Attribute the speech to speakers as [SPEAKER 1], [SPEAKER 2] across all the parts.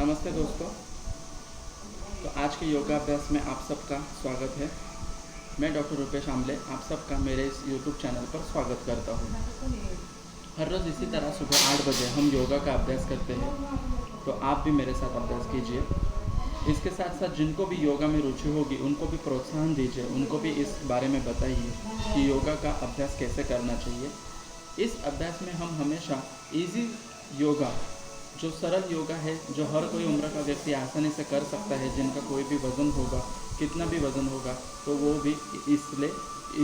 [SPEAKER 1] नमस्ते दोस्तों। तो आज के योगाभ्यास में आप सबका स्वागत है। मैं डॉक्टर रुपेश आमले आप सबका मेरे इस यूट्यूब चैनल पर स्वागत करता हूँ। हर रोज़ इसी तरह सुबह 8 बजे हम योगा का अभ्यास करते हैं, तो आप भी मेरे साथ अभ्यास कीजिए। इसके साथ साथ जिनको भी योगा में रुचि होगी उनको भी प्रोत्साहन दीजिए, उनको भी इस बारे में बताइए कि योगा का अभ्यास कैसे करना चाहिए। इस अभ्यास में हम हमेशा इजी योगा, जो सरल योगा है, जो हर कोई उम्र का व्यक्ति आसानी से कर सकता है, जिनका कोई भी वज़न होगा, कितना भी वज़न होगा, तो वो भी इसलिए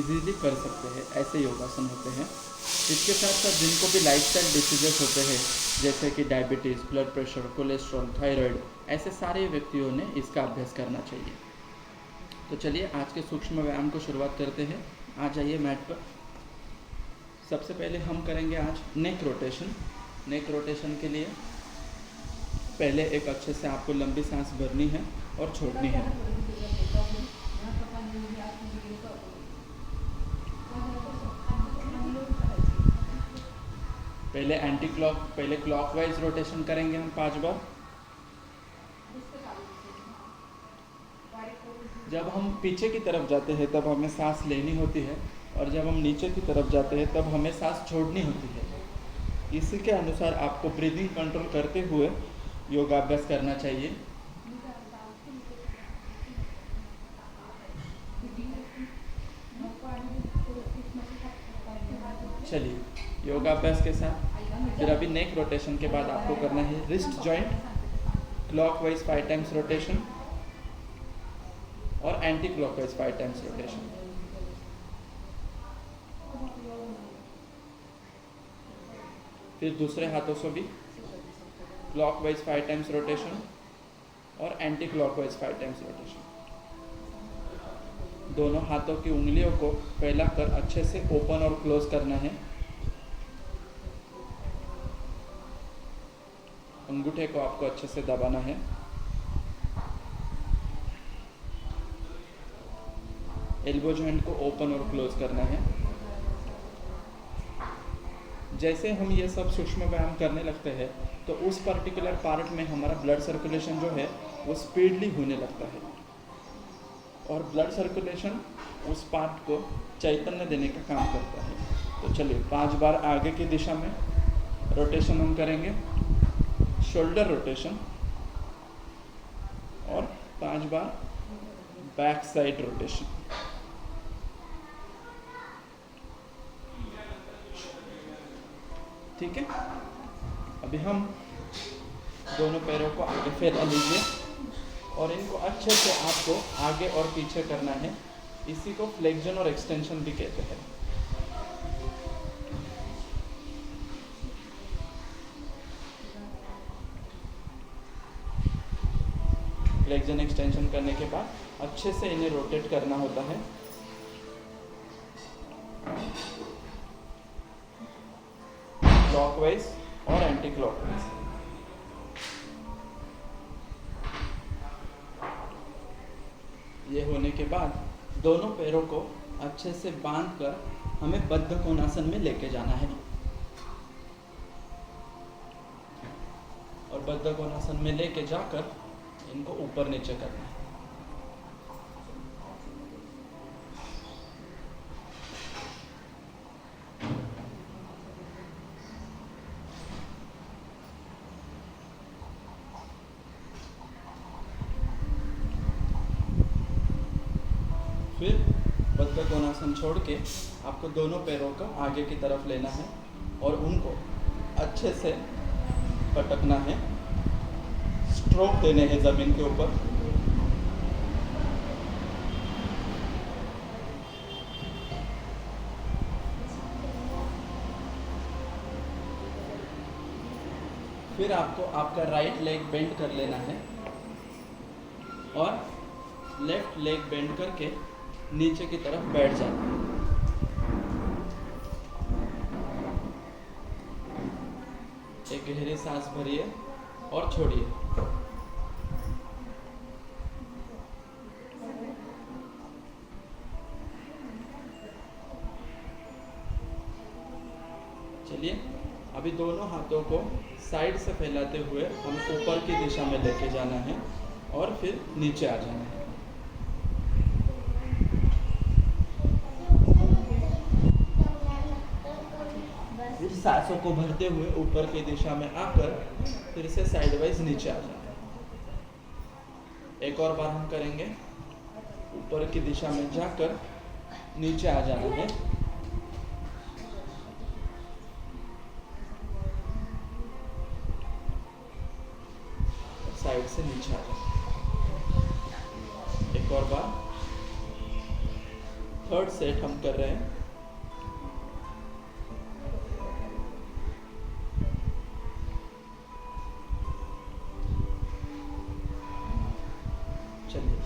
[SPEAKER 1] इजीली कर सकते हैं, ऐसे योगासन होते हैं। इसके साथ साथ जिनको भी लाइफस्टाइल डिसीजेस होते हैं, जैसे कि diabetes, blood pressure, cholesterol, thyroid, ऐसे सारे व्यक्तियों ने इसका अभ्यास करना चाहिए। तो चलिए आज के सूक्ष्म व्यायाम को शुरुआत करते हैं। आ जाइए मैट पर। सबसे पहले हम करेंगे आज नेक रोटेशन। नेक रोटेशन के लिए पहले एक अच्छे से आपको लंबी सांस भरनी है और छोड़नी है। पहले क्लॉकवाइज रोटेशन करेंगे हम 5 बार। जब हम पीछे की तरफ जाते हैं तब हमें सांस लेनी होती है, और जब हम नीचे की तरफ जाते हैं तब हमें सांस छोड़नी होती है। इसी के अनुसार आपको ब्रीदिंग कंट्रोल करते हुए योगाभ्यास करना चाहिए। चलिए योगाभ्यास के साथ फिर अभी नेक रोटेशन के बाद आपको करना है wrist joint, clockwise 5 times rotation और एंटी क्लॉकवाइज 5 टाइम्स रोटेशन। फिर दूसरे हाथों से भी क्लॉकवाइज 5 टाइम्स रोटेशन और एंटी क्लॉकवाइज 5 टाइम्स रोटेशन। दोनों हाथों की उंगलियों को फैलाकर अच्छे से ओपन और क्लोज करना है। अंगूठे को आपको अच्छे से दबाना है। एल्बो जॉइंट को ओपन और क्लोज करना है। जैसे हम ये सब सूक्ष्म व्यायाम करने लगते हैं तो उस पर्टिकुलर पार्ट में हमारा ब्लड सर्कुलेशन जो है वो स्पीडली होने लगता है, और ब्लड सर्कुलेशन उस पार्ट को चैतन्य देने का काम करता है। तो चलिए 5 बार आगे की दिशा में रोटेशन हम करेंगे, शोल्डर रोटेशन, और 5 बार बैक साइड रोटेशन। ठीक है। अभी हम दोनों पैरों को आगे फैला लीजिए और इनको अच्छे से आपको आगे और पीछे करना है। इसी को फ्लेक्शन और एक्सटेंशन भी कहते हैं। फ्लेक्शन एक्सटेंशन करने के बाद अच्छे से इन्हें रोटेट करना होता है। क्लॉकवाइज और एंटी क्लॉकवाइज। ये होने के बाद दोनों पैरों को अच्छे से बांधकर हमें बद्ध कोणासन में लेके जाना है, और बद्ध कोणासन में लेके जाकर इनको ऊपर नीचे करना है। फिर बद्ध कोणासन छोड़ के आपको दोनों पैरों को आगे की तरफ लेना है और उनको अच्छे से पटकना है। स्ट्रोक देने हैं ज़मीन के ऊपर। फिर आपको आपका राइट लेग बेंड कर लेना है और लेफ्ट लेग बेंड करके नीचे की तरफ बैठ जाना है। एक गहरी सांस भरिए और छोड़िए। चलिए अभी दोनों हाथों को साइड से फैलाते हुए हमें ऊपर की दिशा में लेके जाना है और फिर नीचे आ जाना है। फिर सांसों को भरते हुए ऊपर की दिशा में आकर फिर से साइड वाइज नीचे आ जाना है। एक और बार हम करेंगे। ऊपर की दिशा में जाकर नीचे आ जाना है। साइड से नीचे आ जाना है। एक और बार। थर्ड सेट हम कर रहे हैं। चलिए,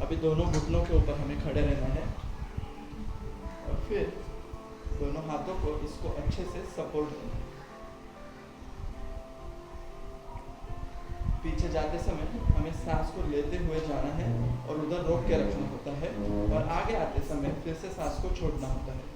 [SPEAKER 1] अभी दोनों घुटनों के ऊपर हमें खड़े रहना है और फिर दोनों हाथों को इसको अच्छे से सपोर्ट करना है। पीछे जाते समय हमें सांस को लेते हुए जाना है और उधर रोक के रखना होता है और आगे आते समय फिर से सांस को छोड़ना होता है।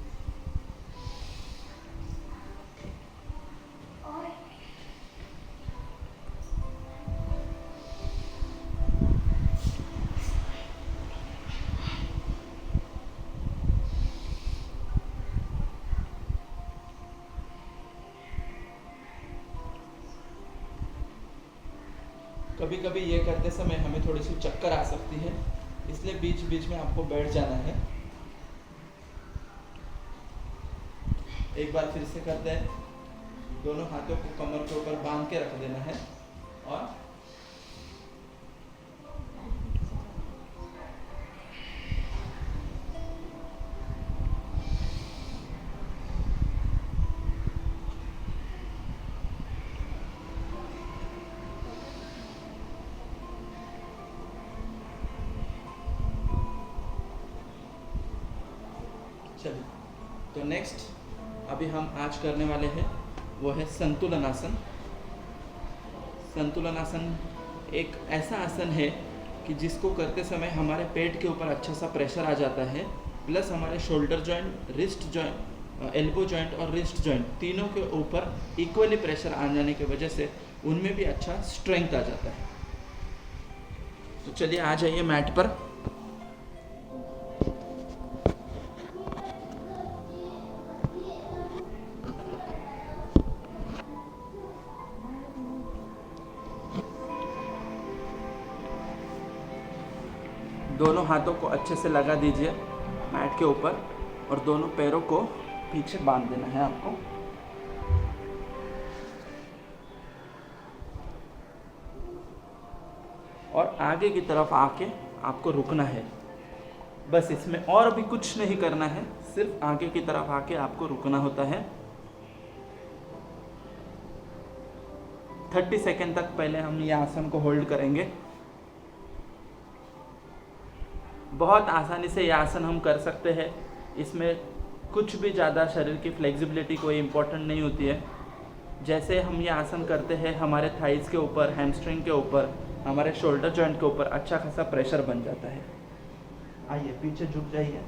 [SPEAKER 1] कभी कभी ये करते समय हमें थोड़ी सी चक्कर आ सकती है, इसलिए बीच बीच में आपको बैठ जाना है। एक बार फिर से करते हैं। दोनों हाथों को कमर के ऊपर बांध के रख देना है और चलिए, तो नेक्स्ट अभी हम आज करने वाले हैं वो है संतुलन आसन। संतुलन आसन एक ऐसा आसन है कि जिसको करते समय हमारे पेट के ऊपर अच्छा सा प्रेशर आ जाता है, प्लस हमारे shoulder joint, wrist joint, elbow joint और रिस्ट जॉइंट तीनों के ऊपर इक्वली प्रेशर आ जाने की वजह से उनमें भी अच्छा स्ट्रेंथ आ जाता है। तो चलिए आ जाइए मैट पर। दोनों हाथों को अच्छे से लगा दीजिए मैट के ऊपर और दोनों पैरों को पीछे बांध देना है आपको। और आगे की तरफ आके आपको रुकना है। बस इसमें और भी कुछ नहीं करना है, सिर्फ आगे की तरफ आके आपको रुकना होता है। 30 सेकेंड तक पहले हम ये आसन को होल्ड करेंगे। बहुत आसानी से ये आसन हम कर सकते हैं। इसमें कुछ भी ज़्यादा शरीर की फ्लेक्सिबिलिटी कोई इम्पोर्टेंट नहीं होती है। जैसे हम ये आसन करते हैं, हमारे थाइस के ऊपर, हैमस्ट्रिंग के ऊपर, हमारे शोल्डर जॉइंट के ऊपर अच्छा खासा प्रेशर बन जाता है। आइए पीछे झुक जाइए।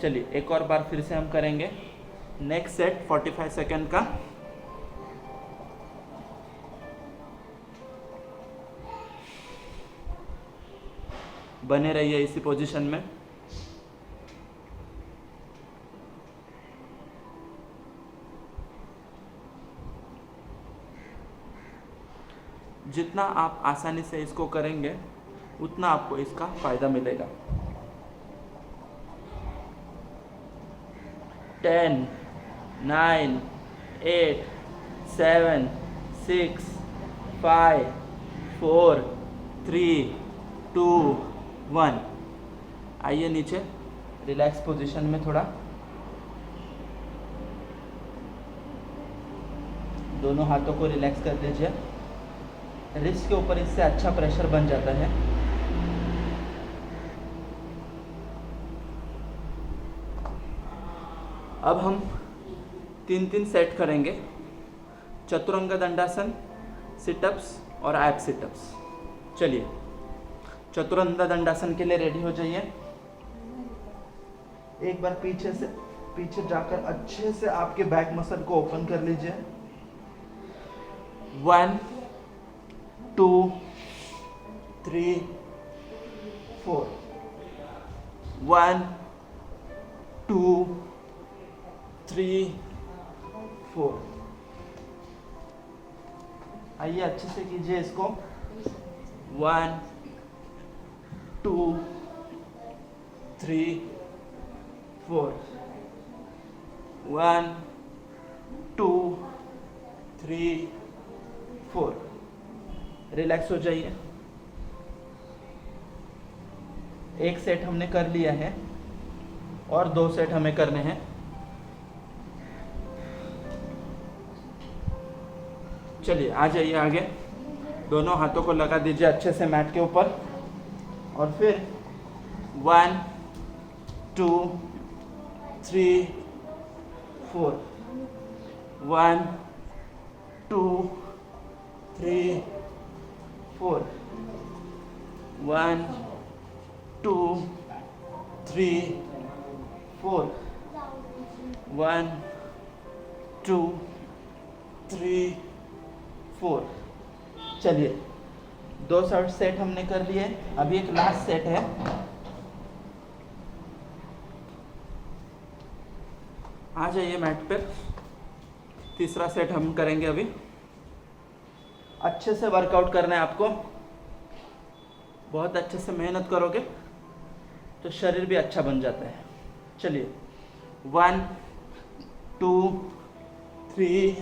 [SPEAKER 1] चलिए एक और बार फिर से हम करेंगे। नेक्स्ट सेट 45 सेकेंड का। बने रहिए इसी पोजीशन में। जितना आप आसानी से इसको करेंगे उतना आपको इसका फायदा मिलेगा। 10, 9, 8, 7, 6, 5, 4, 3, 2, 1। आइए नीचे रिलैक्स पोजीशन में थोड़ा। दोनों हाथों को रिलैक्स कर दीजिए। रिस्ट के ऊपर इससे अच्छा प्रेशर बन जाता है। अब हम 3-3 सेट करेंगे। चतुरंग दंडासन, सिटअप्स और एब सिटअप्स। चलिए चतुरंग दंडासन के लिए रेडी हो जाइए। एक बार पीछे से पीछे जाकर अच्छे से आपके बैक मसल को ओपन कर लीजिए। 1 2 3 4 1 2 3 4। आइए अच्छे से कीजिए इसको। 1 2 3 4 1 2 3 4। रिलैक्स हो जाइए। एक सेट हमने कर लिया है और 2 सेट हमें करने हैं। चलिए आ जाइए आगे। दोनों हाथों को लगा दीजिए अच्छे से मैट के ऊपर और फिर 1 2 3 4 1 2 3 4 1 2 3 4 1 2 3 4। चलिए 2 सेट हमने कर लिए। अभी एक लास्ट सेट है। आ जाइए मैट पर। तीसरा सेट हम करेंगे अभी। अच्छे से वर्कआउट करना है आपको। बहुत अच्छे से मेहनत करोगे तो शरीर भी अच्छा बन जाता है। चलिए 1 2 3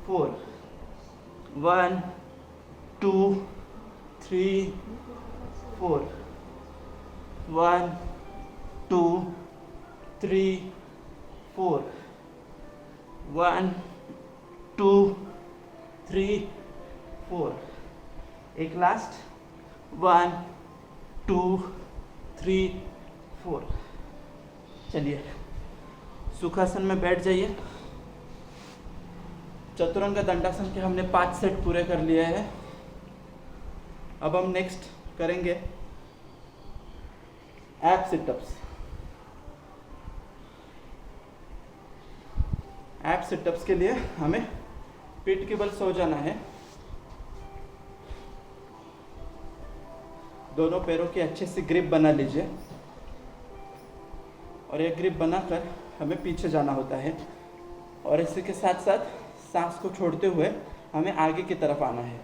[SPEAKER 1] 4 1 2 3 4 1 2 3 4 1 2 3 4। एक लास्ट 1 2 3 4। चलिए सुखासन में बैठ जाइए। चतुरंग दंडासन के हमने 5 सेट पूरे कर लिए हैं। अब हम नेक्स्ट करेंगे एब सिटअप्स। एब सिटअप्स के लिए हमें पीठ के बल सो जाना है। दोनों पैरों की अच्छे से ग्रिप बना लीजिए और ये ग्रिप बनाकर हमें पीछे जाना होता है और इसी के साथ साथ सांस को छोड़ते हुए हमें आगे की तरफ आना है।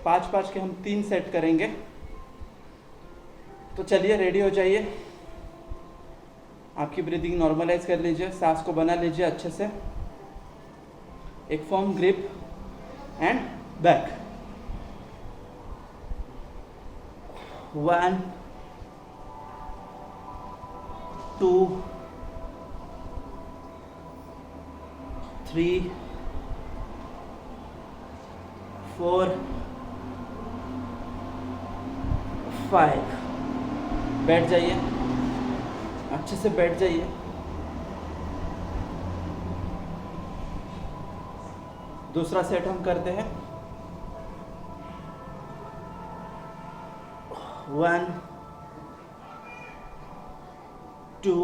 [SPEAKER 1] 5-5 के हम 3 सेट करेंगे। तो चलिए रेडी हो जाइए। आपकी ब्रीदिंग नॉर्मलाइज कर लीजिए। सांस को बना लीजिए अच्छे से। एक फर्म ग्रिप एंड बैक। 1 2 3 4 5। बैठ जाइए। अच्छे से बैठ जाइए। दूसरा सेट हम करते हैं। 1 2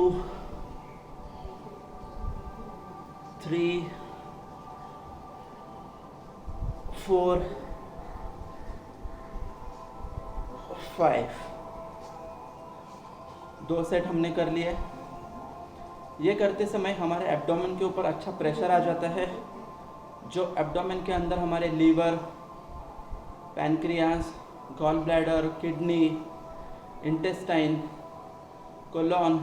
[SPEAKER 1] 3 4 5। 2 सेट हमने कर लिए। ये करते समय हमारे एब्डोमेन के ऊपर अच्छा प्रेशर आ जाता है। जो एब्डोमेन के अंदर हमारे liver, pancreas, gall bladder, kidney, intestine, colon,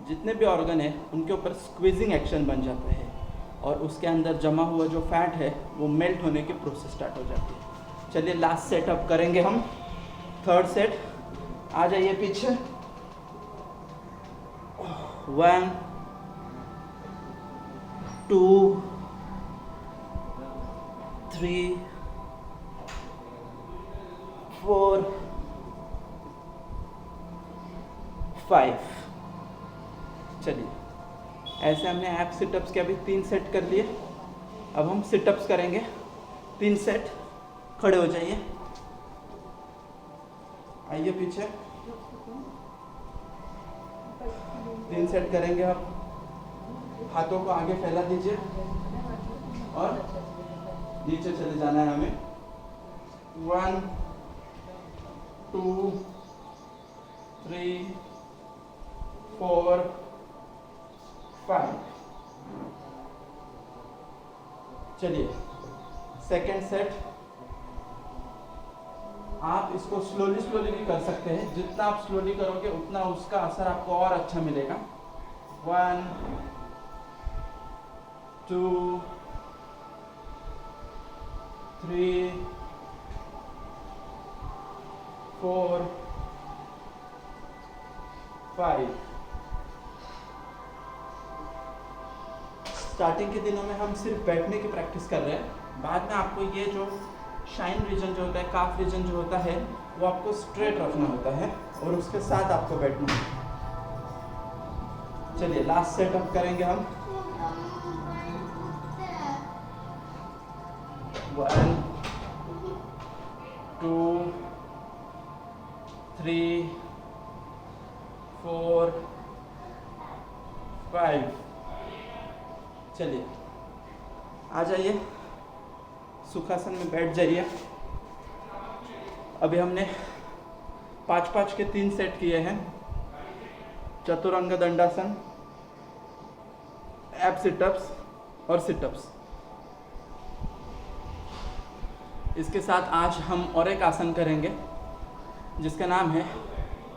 [SPEAKER 1] जितने भी ऑर्गन है उनके ऊपर स्क्वीजिंग एक्शन बन जाता है और उसके अंदर जमा हुआ जो फैट है वो मेल्ट होने की प्रोसेस स्टार्ट हो जाती है। चलिए लास्ट सेटअप करेंगे हम। 3rd set. आ जाइए पीछे। 1 2 3 4 5। चलिए ऐसे हमने एब सिटअप्स के अभी 3 सेट कर लिए। अब हम सिटअप्स करेंगे 3 सेट। खड़े हो जाइए। आइए पीछे। 3 सेट करेंगे आप। हाथों को आगे फैला दीजिए और नीचे चले जाना है हमें। 1 2 3 4 5। चलिए सेकेंड सेट। आप इसको स्लोली स्लोली भी कर सकते हैं, जितना आप स्लोली करोगे उतना उसका असर आपको और अच्छा मिलेगा। 1 2 3 4 5। स्टार्टिंग के दिनों में हम सिर्फ बैठने की प्रैक्टिस कर रहे हैं, बाद में आपको ये जो शाइन रीजन जो होता है, काफ रीजन जो होता है, वो आपको स्ट्रेट रखना होता है और उसके साथ आपको बैठना है। चलिए लास्ट सेटअप करेंगे हम। 1 2 3 4 5। चलिए आ जाइए, सुखासन में बैठ जाइए। अभी हमने 5-5 के 3 सेट किए हैं। चतुरंग दंडासन, एब सिटअप्स और सिटअप्स। इसके साथ आज हम और एक आसन करेंगे जिसका नाम है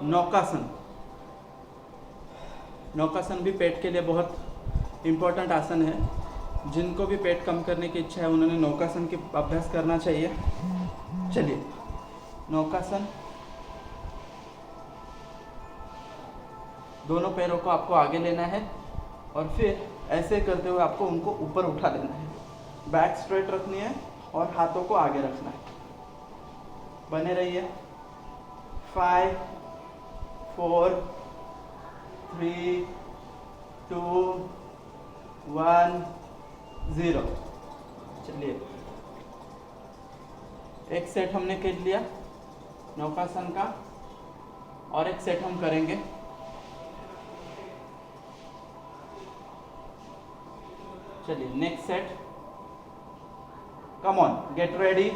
[SPEAKER 1] नौकासन। नौकासन भी पेट के लिए बहुत इम्पोर्टेंट आसन है। जिनको भी पेट कम करने की इच्छा है उन्होंने नौकासन की अभ्यास करना चाहिए। चलिए नौकासन। दोनों पैरों को आपको आगे लेना है और फिर ऐसे करते हुए आपको उनको ऊपर उठा लेना है। बैक स्ट्रेट रखनी है और हाथों को आगे रखना है। बने रहिए। 5 4 3 2 1 0। चलिए एक सेट हमने कर लिया नौकासन का, और एक सेट हम करेंगे। चलिए next set. Come on, get ready.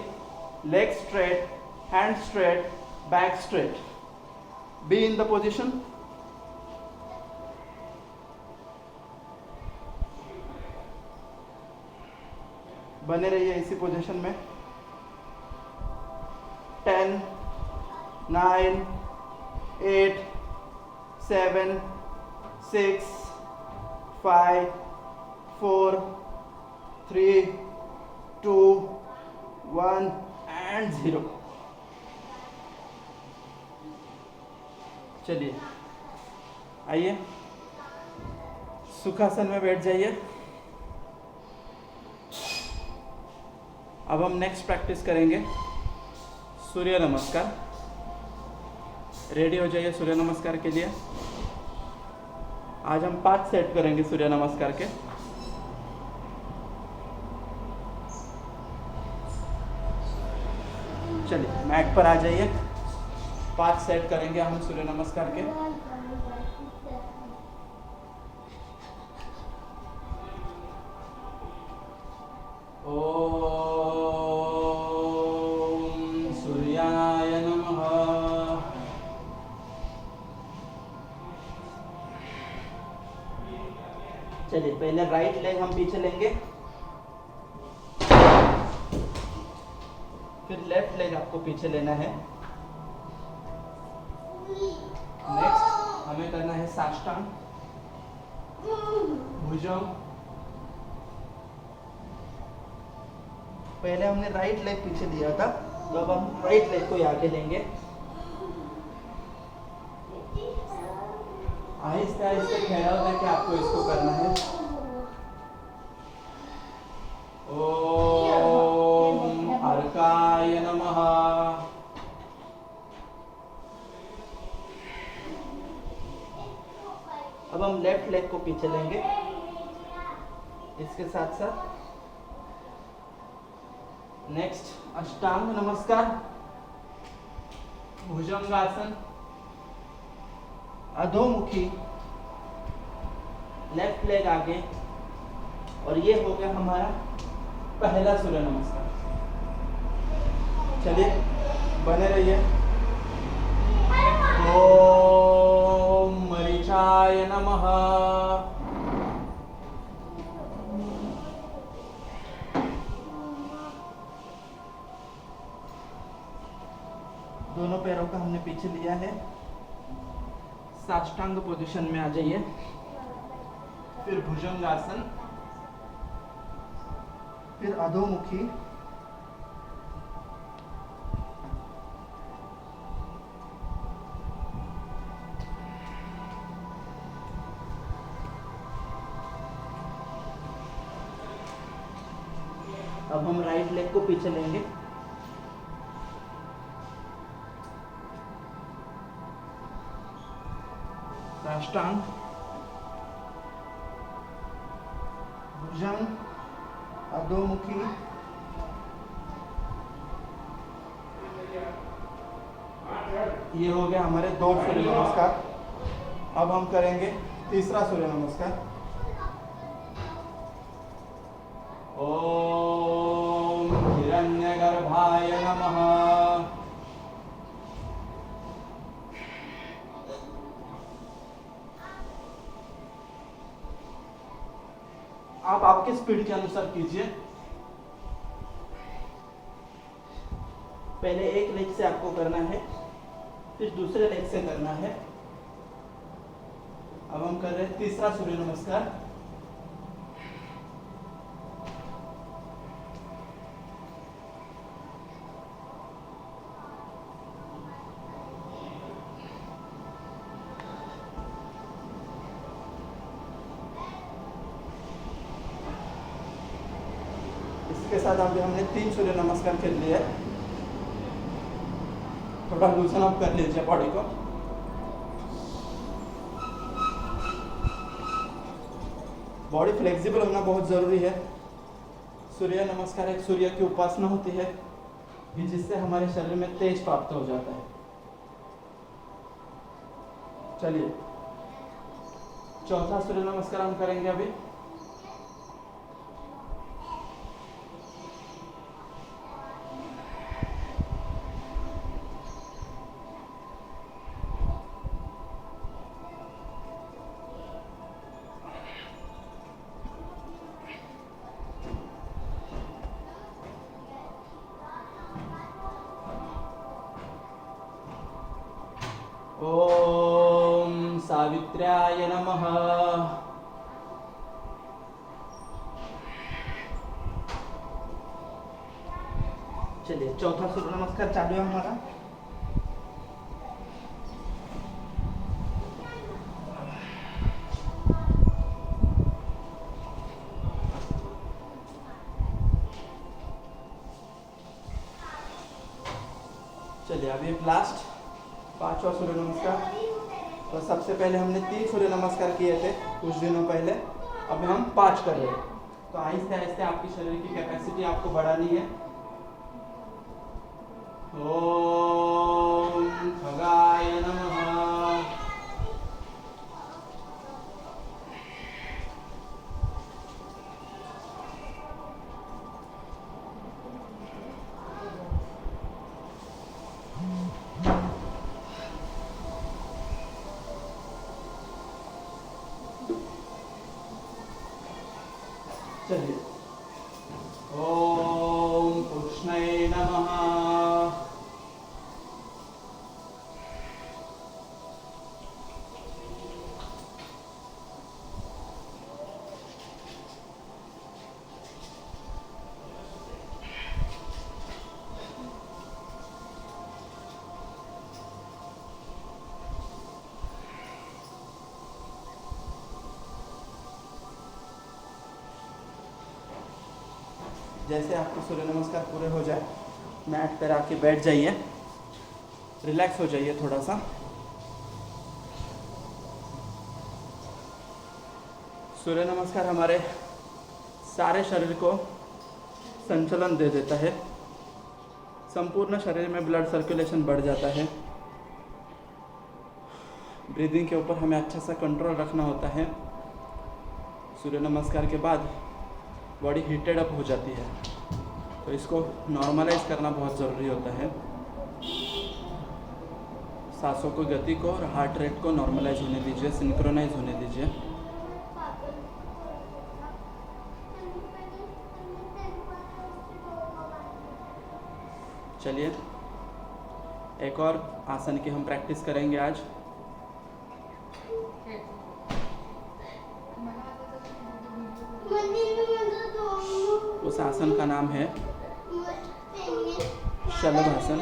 [SPEAKER 1] Leg straight, hand straight, back straight. Be in the position. बने रहिए इसी पोजीशन में। 10 9 8 7 6 5 4 3 2 1 एंड 0। चलिए आइए सुखासन में बैठ जाइए। अब हम नेक्स्ट प्रैक्टिस करेंगे सूर्य नमस्कार। रेडी हो जाइए सूर्य नमस्कार के लिए। आज हम 5 सेट करेंगे सूर्य नमस्कार के। चलिए मैट पर आ जाइए। 5 सेट करेंगे हम सूर्य नमस्कार के। चलिए पहले राइट लेग हम पीछे लेंगे, फिर लेफ्ट लेग आपको पीछे लेना है। नेक्स्ट हमें करना है साष्टांग भुजंग। पहले हमने राइट लेग पीछे दिया था, तो अब हम राइट लेग को आगे लेंगे। आहिस्ते आहिस्ते ख्याल करके आपको इसको करना है। ओम अर्काय नमः। अब हम लेफ्ट लेग को पीछे लेंगे इसके साथ साथ। नेक्स्ट अष्टांग नमस्कार भुजंगासन। अधोमुखी, लेफ्ट लेग आगे, और ये हो गया हमारा पहला सूर्य नमस्कार। चलिए बने रहिए। ओम मरीचाय नमः। दोनों पैरों का हमने पीछे लिया है। साष्टांग पोजीशन में आ जाइए। फिर भुजंगासन, फिर अधोमुखी, अब हम राइट लेग को पीछे लेंगे। साष्टांग, भुजंग, अधोमुखी, ये हो गया हमारे 2 सूर्य नमस्कार। अब हम करेंगे तीसरा सूर्य नमस्कार। ओम हिरण्यगर्भाय नमः। आप आपके स्पीड के अनुसार कीजिए। पहले एक लेग से आपको करना है, फिर दूसरे लेग से करना है। अब हम कर रहे हैं तीसरा सूर्य नमस्कार। इसके साथ अभी हमने 3 सूर्य नमस्कार कर लिए। थोड़ा लूजन अप कर लीजिए बॉडी को। बॉडी फ्लेक्सिबल होना बहुत ज़रूरी है। सूर्य नमस्कार एक सूर्य की उपासना होती है कि जिससे हमारे शरीर में तेज प्राप्त हो जाता है। चलिए चौथा सूर्य नमस्कार हम करेंगे अभी। ओम सावित्र्याय नमः। चलिए चौथा सूर्य नमस्कार चालू है हमारा। चलिए अभी लास्ट 5वां सूर्य नमस्कार। तो सबसे पहले हमने 3 सूर्य नमस्कार किए थे कुछ दिनों पहले, अब हम 5 कर रहे हैं। तो आहिस्ते आहिस्ते आपकी शरीर की कैपेसिटी आपको बढ़ानी है। ओम खगाय नमः। चलिए ओम कृष्णाय नमः। जैसे आपके सूर्य नमस्कार पूरे हो जाए, मैट पर आके बैठ जाइए, रिलैक्स हो जाइए थोड़ा सा। सूर्य नमस्कार हमारे सारे शरीर को संचलन दे देता है। संपूर्ण शरीर में ब्लड सर्कुलेशन बढ़ जाता है। ब्रीदिंग के ऊपर हमें अच्छा सा कंट्रोल रखना होता है। सूर्य नमस्कार के बाद बॉडी हीटेड अप हो जाती है। तो इसको नॉर्मलाइज करना बहुत ज़रूरी होता है। सांसों की गति को और हार्ट रेट को नॉर्मलाइज होने दीजिए, सिंक्रोनाइज होने दीजिए। चलिए एक और आसन की हम प्रैक्टिस करेंगे आज। उस आसन का नाम है शलभासन।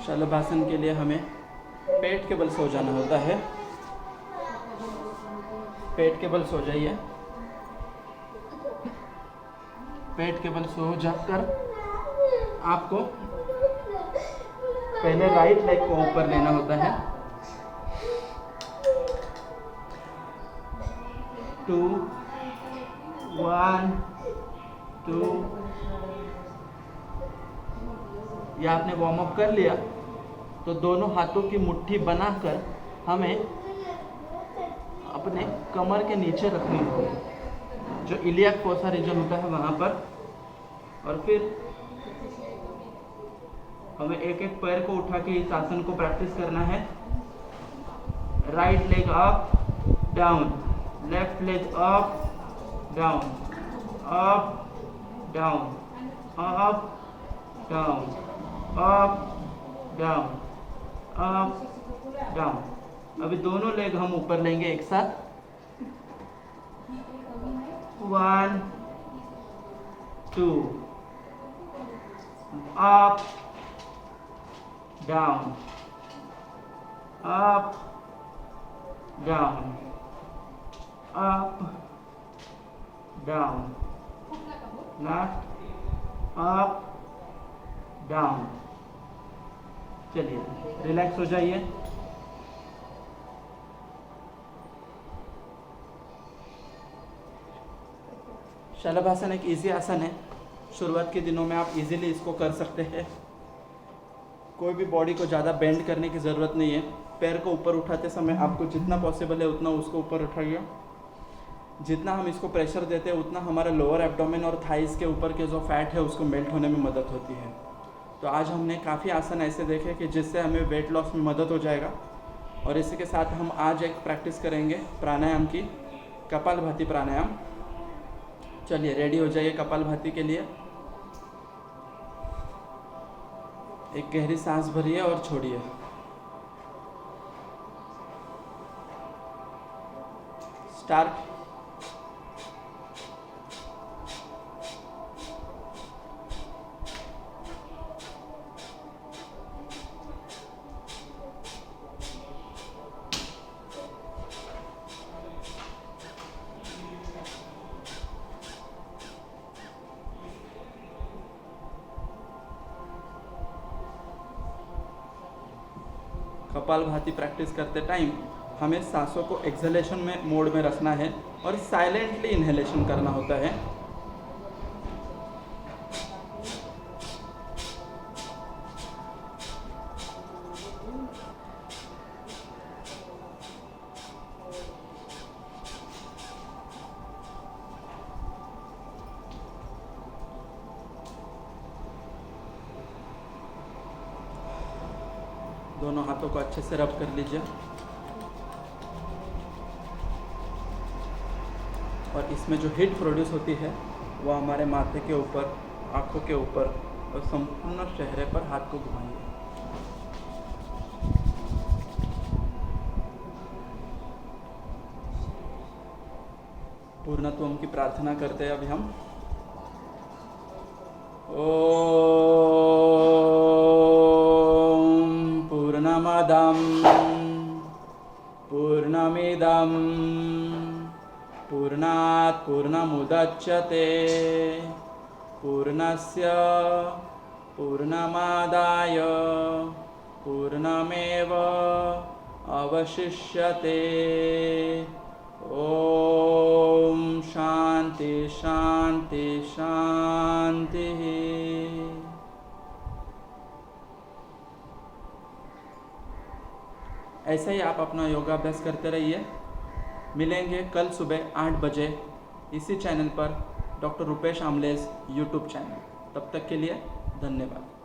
[SPEAKER 1] शलभासन के लिए हमें पेट के बल सो जाना होता है। पेट के बल सो जाइए। पेट के बल सो जाकर आपको पहले राइट लेग को ऊपर लेना होता है। 2 1 2। या आपने वार्म अप कर लिया तो दोनों हाथों की मुट्ठी बनाकर हमें अपने कमर के नीचे रखनी होगी, जो इलियाक फोसा रीजन होता है वहाँ पर। और फिर हमें एक एक पैर को उठा के इस आसन को प्रैक्टिस करना है। Right leg up down, left leg up down, up down, up down, up down, up down. अभी दोनों लेग हम ऊपर लेंगे एक साथ। 1 2 up down, up down, up down, left up down. चलिए रिलैक्स हो जाइए। शलभासन एक इजी आसन है। शुरुआत के दिनों में आप इजीली इसको कर सकते हैं। कोई भी बॉडी को ज़्यादा बेंड करने की ज़रूरत नहीं है। पैर को ऊपर उठाते समय आपको जितना पॉसिबल है उतना उसको ऊपर उठाइए। जितना हम इसको प्रेशर देते हैं उतना हमारा लोअर एब्डोमेन और थाइस के ऊपर के जो फैट है उसको मेल्ट होने में मदद होती है। तो आज हमने काफ़ी आसन ऐसे देखे कि जिससे हमें वेट लॉस में मदद हो जाएगा। और इसी के साथ हम आज एक प्रैक्टिस करेंगे प्राणायाम की, कपालभाति प्राणायाम। चलिए रेडी हो जाइए कपालभाति के लिए। एक गहरी सांस भरिए और छोड़िए। स्टार्ट। कपालभाति प्रैक्टिस करते टाइम हमें सांसों को एक्सहेलेशन में मोड में रखना है और साइलेंटली इनहेलेशन करना होता है। दोनों हाथों को अच्छे से रब कर लीजिए और इसमें जो हीट प्रोड्यूस होती है वो हमारे माथे के ऊपर, आँखों के ऊपर और संपूर्ण चेहरे पर हाथ को घुमाइए। पूर्णत्वम की प्रार्थना करते हैं अभी हम। पूर्णमदं पूर्णमिदं पूर्णात् पूर्णमुदच्यते पूर्णस्य पूर्णमादाय पूर्णमेव अवशिष्यते। ओम शांति शांति शांति। ऐसे ही आप अपना योगाभ्यास करते रहिए। मिलेंगे कल सुबह 8 बजे इसी चैनल पर, डॉक्टर रुपेश आमलेज यूट्यूब चैनल। तब तक के लिए धन्यवाद।